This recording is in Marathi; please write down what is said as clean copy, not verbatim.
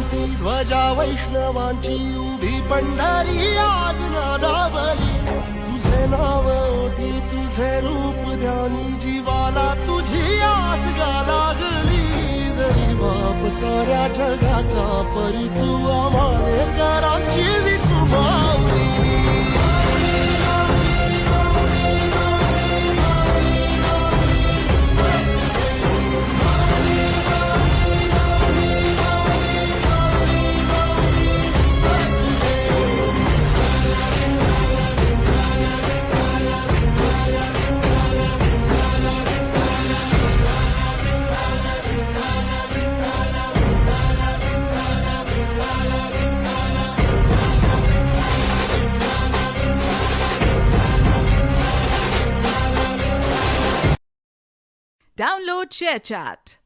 उंटी ध्वजा वैष्णवांची उभी पंढरी आज्ञादावली तुझे नाव ओटी तुझे रूप ध्यानी जीवाला तुझी आस गा लागली जरी बाप साऱ्या जगाचा परी तू आम्हाले कराची विठू माऊली Download ShareChat.